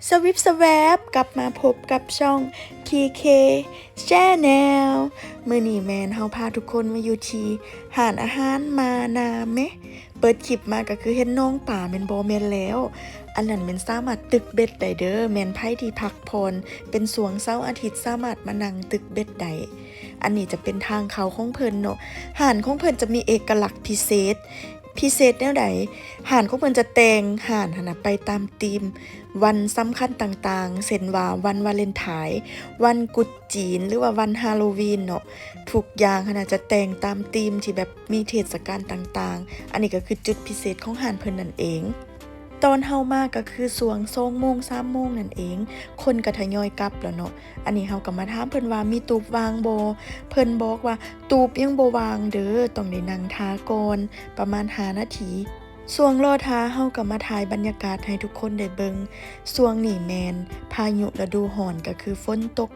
สวิปสแวบกลับมาพบกับช่อง TK Channel มื้อนี้แมนเฮาพาทุกคนมาอยู่ที่ร้านอาหารมานาเมะเปิดคลิปมาก็คือเห็นน้องป่าแม่นบ่แม่นแล้ว อันนั้นแม่นสามารถตึกเบ็ดได้เด้อแม่นไผที่พักผ่อนเป็นสวงเสาร์อาทิตย์สามารถมานั่งตึกเบ็ดได้อันนี้จะเป็นทางเข้าของเพิ่นเนาะร้านของเพิ่นจะมีเอกลักษณ์พิเศษแนวใดร้านของเพิ่นจะแต่งร้านหั่นน่ะไปตามธีมวันสำคัญต่างๆเช่นว่าวันวาเลนไทน์วันกุดจีนหรือว่าวันฮาโลวีนเนาะทุกอย่างหั่นน่ะจะแต่งตามธีมที่แบบมีเทศกาลต่างๆอันนี้ก็คือจุดพิเศษของร้านเพิ่นนั่นเองตอนเฮามาก็คือสวง2 โมง 3 โมงนั่นเองคนก็ทยอยกลับแล้วเนาะอันนี้เฮาก็มาถามเพิ่นว่ามีตูบวางบ่เพิ่นบอกว่าตูบยังบ่วางเด้อต้องได้นั่งท่าก่อนประมาณ5 นาทีช่วงรอท่าเฮาก็มาถ่ายบรรยากาศให้ทุกคนได้เบิ่งช่วงนี้แม่นพายุฤดูร้อนก็คือฝนตก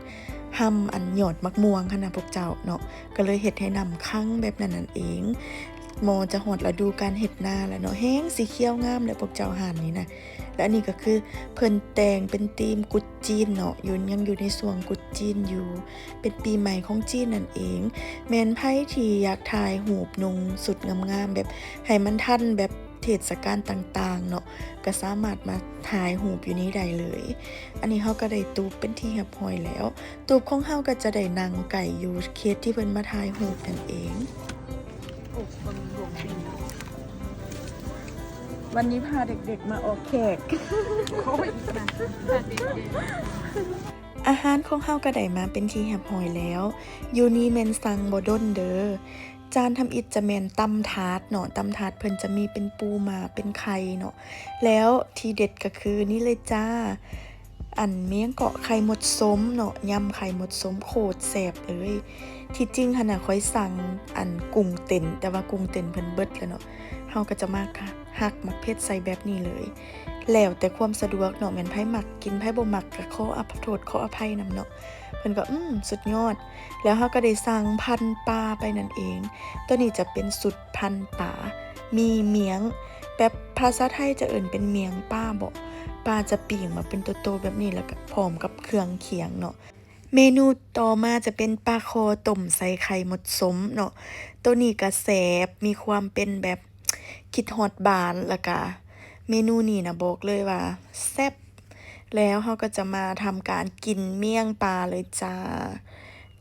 ห่ำอันยอดมักม่วงคั่นน่ะพวกเจ้าเนาะก็เลยเฮ็ดให้น้ำคั่งแบบนั้นนั่นเองมอจะฮอดฤดูการเฮ็ดนาแล้วเนาะแฮงสิเขียวงามเลยพวกเจ้าหานนี้นะและอันนี้ก็คือเพิ่นแต่งเป็นธีมกุดจีนเนาะยังอยู่ในช่วงกุดจีนอยู่เป็นปีใหม่ของจีนนั่นเองแม่นไผที่อยากถ่ายรูปนุ่งสุดงามๆแบบให้มันทันแบบเทศกาลต่างๆเนาะก็สามารถมาถ่ายรูปอยู่นี้ได้เลยอันนี้เฮาก็ได้ตูบเป็นที่เรียบร้อยแล้วตูบของเฮาก็จะได้นั่งไก่อยู่เคสที่เพิ่นมาถ่ายรูปนั่นเองวันนี้พาเด็กๆมาออกแขก อาหารของเฮาก็ได้มาเป็นที่เรียบร้อยแล้วอยู่นี่แม่นสั่งบ่ดนเด้อจานทำอิฐจะแม่นตำถาดเนาะตำถาดเพิ่นจะมีเป็นปูมาเป็นไข่เนาะแล้วที่เด็ดก็คือนี่เลยจ้าอันเมี่ยงเกาะไข่มดส้มเนาะยำไข่มดส้มโคตรแซ่บเลยที่จริงหั่นน่ะข้อยสั่งอันกุ้งเต้นแต่ว่ากุ้งเต้นเพิ่นเบิดแล้วเนาะเฮาก็จะมาหักมักเผ็ดใส่แบบนี้เลยแล้วแต่ความสะดวกเนาะแม่นไผมักกินไผบ่มักก็ขออภัยนำเนาะเพิ่นก็สุดยอดแล้วเฮาก็ได้สั่งพันปลาไปนั่นเองตัวนี้จะเป็นสุดพันปลามีเมียงแบบภาษาไทยจะเอิ้นเป็นเมียงป้าบ่ปลาจะปีกมาเป็นโตๆแบบนี้แล้วก็พร้อมกับเครื่องเคียงเนาะเมนูต่อมาจะเป็นปลาคอต้มใส่ไข่มดส้มเนาะตัวนี้ก็แซ่บมีความเป็นแบบคิดฮอดบ้านแล้วก็เมนูนี้นะบอกเลยว่าแซ่บแล้วเราก็จะมาทำการกินเมี่ยงปลาเลยจ้า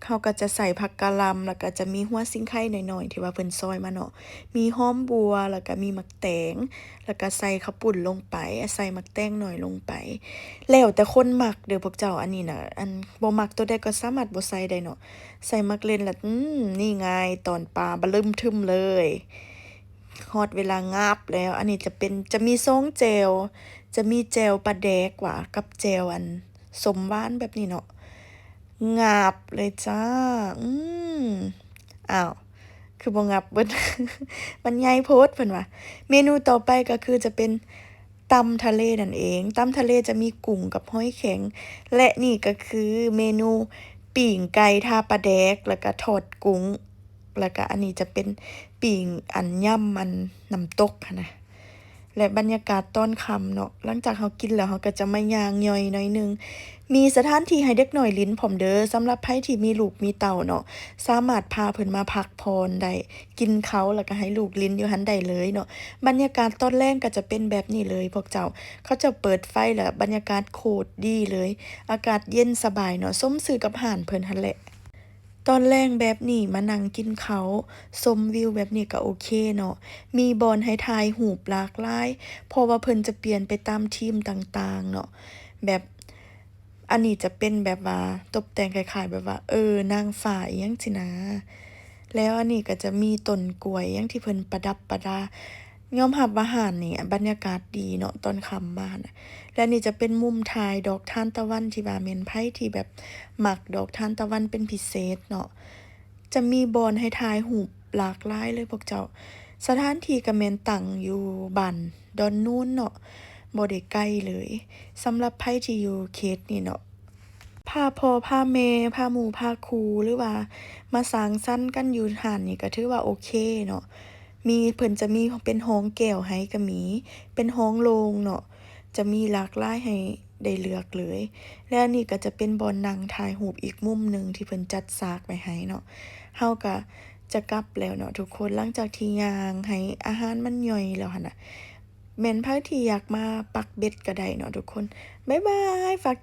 เขาก็จะใส่ผักกะหล่ำแล้วก็จะมีหัวซิ่งไข่หน่อยๆที่ว่าเพิ่นซอยมาเนาะมีหอมบัวแล้วก็มีหมักแตงแล้วก็ใส่ข้าวปุ้นลงไปใส่หมักแตงหน่อยลงไปแล้วแต่คนมักเด้อพวกเจ้าอันนี้น่ะอันบ่มักตัวใดก็สามารถบ่ใส่ได้เนาะใส่มักเล่นแล้วนี่ไงตอนปลาบะลึมทึมเลยฮอดเวลางาบแล้วอันนี้จะมีทรงแจ่วจะมีแจ่วปลาแดกว่ากับแจ่วอันส้มหวานแบบนี้เนาะงาบเลยจ้าอ้าวคือบ่งับเบิด มันใหญ่โพดเพิ่นว่าเมนูต่อไปก็คือจะเป็นตำทะเลนั่นเองตำทะเลจะมีกุ้งกับหอยแข็งและนี่ก็คือเมนูปิ่งไก่ทาปลาแดกแล้วก็ทอดกุ้งแล้วก็อันนี้จะเป็นปิ่งอันยำมันน้ำตกหั้นนะและบรรยากาศตอนค่ำเนาะหลังจากเรากินแล้วเราก็จะมาย่างย่อยหน่อยหนึ่งมีสถานที่ให้เด็กน้อยลิ้นพร้อมเด้อสำหรับไผที่มีลูกมีเต้าเนาะสามารถพาเพิ่นมาพักผ่อนได้กินเขาวแล้วก็ให้ลูกลิ้นอยู่หั้นได้เลยเนาะบรรยากาศตอนแลงก็จะเป็นแบบนี้เลยพวกเจ้าเขาจะเปิดไฟแล้วบรรยากาศโคตรดีเลยอากาศเย็นสบายเนาะสมชื่อกับร้านเพิ่นหั่นแหละตอนแลงแบบนี้มานั่งกินข้าวชมวิวแบบนี้ก็โอเคเนาะมีบอนให้ถ่ายรูปหลากหลายเพราะว่าเพิ่นจะเปลี่ยนไปตามธีมต่างๆเนาะแบบอันนี้จะเป็นแบบว่าตกแต่งคล้ายๆแบบว่านางฟ้าอิหยังสินะแล้วอันนี้ก็จะมีต้นกล้วยหยังที่เพิ่นประดับประดายอมรับว่าร้านนี้บรรยากาศดีเนาะตอนค่ำมาน่ะและนี่จะเป็นมุมถ่ายดอกทานตะวันที่ว่าแม่นไผที่แบบมักดอกทานตะวันเป็นพิเศษเนาะจะมีบอนให้ถ่ายรูปหลากหลายเลยพวกเจ้าสถานที่ก็แม่นตั้งอยู่บ้านดอนนูนเนาะบ่ได้ไกลเลยสำหรับไผที่อยู่เขตนี้เนาะพาพ่อพาแม่พาหมู่พาครูหรือว่ามาสังสรรค์กันอยู่ร้านนี้ก็ถือว่าโอเคเนาะ เพิ่นจะมีเป็นโรงแก้วให้ก็มีเป็นโรงโลงเนาะจะมีหลากหลายให้ ได้เลือกเลย และอันนี้ก็จะเป็นบอนนั่งถ่ายรูปอีกมุมหนึ่งที่เพิ่นจัดฉากไว้ให้เนาะเฮาก็จะกลับแล้วเนาะทุกคนหลังจากที่ย่างให้อาหารมันย่อยแล้วหั่นน่ะแม่นไผที่อยากมาปักเบ็ดก็ได้เนาะทุกคนบ๊ายบายฝาก